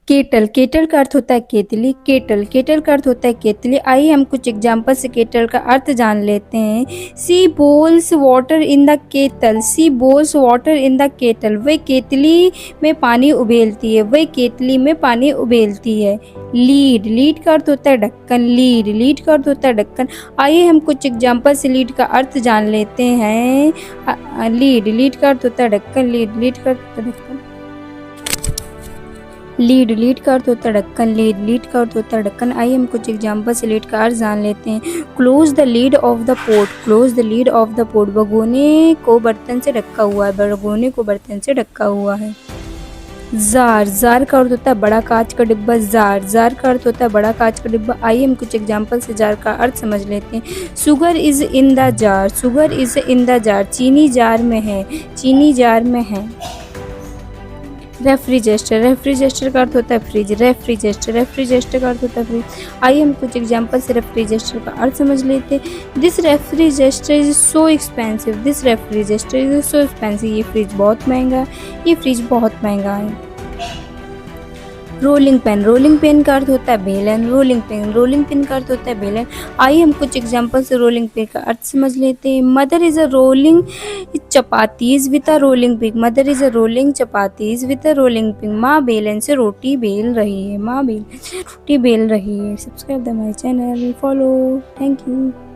Kettle, kettle का अर्थ होता है केतली। केटल, केटल का अर्थ होता है केतली। आइए हम कुछ एग्जाम्पल से केटल का अर्थ जान लेते हैं। She boils water in the kettle, she boils water in the kettle. वह केतली में पानी उबेलती है, वह केतली में पानी उबेलती है। लीड, लीड का अर्थ होता है ढक्कन। लीड, लीड का अर्थ होता है ढक्कन। आइए हम कुछ एग्जाम्पल से लीड का अर्थ जान लेते हैं। लीड, लीड का अर्थ होता है ढक्कन। लीड, लीड का अर्थ होता है ढक्कन। लीड, लीड का अर्थ होता है ढक्कन। लीड, लीड का अर्थ होता है ढक्कन। आइए हम कुछ एग्जाम्पल से लीड का अर्थ जान लेते हैं। Close the lid of the pot, close the lid of the pot. भगोने को बर्तन से ढका हुआ है, भगोने को बर्तन से ढका हुआ है। जार, जार का अर्थ होता है बड़ा कांच का डिब्बा। जार, जार का अर्थ होता है बड़ा कांच का डिब्बा। आइए हम कुछ एग्जाम्पल से जार का अर्थ समझ लेते हैं। Sugar is in the jar, sugar is in the jar. चीनी जार में है, चीनी जार में है। रेफ्रिजरेटर, रेफ्रिजरेटर का अर्थ होता है फ्रिज। रेफ्रिजरेटर, रेफ्रिजरेटर का अर्थ होता है फ्रिज। आइए हम कुछ एग्जाम्पल से रेफ्रिजरेटर का अर्थ समझ लेते हैं। This refrigerator is so expensive, this refrigerator is so expensive. ये फ्रिज बहुत महंगा है, ये फ्रिज बहुत महंगा है। रोलिंग पेन, रोलिंग पेन का अर्थ होता है बेलन। रोलिंग पेन, रोलिंग पेन का अर्थ होता है बेलन। आइए हम कुछ एग्जाम्पल से रोलिंग पेन का अर्थ समझ लेते हैं। Mother is a rolling chapatis with a rolling pin, mother is a rolling chapatis with a rolling pin. माँ बेलन से रोटी बेल रही है, माँ बेलन से रोटी बेल रही है। Subscribe the my channel, follow, thank you.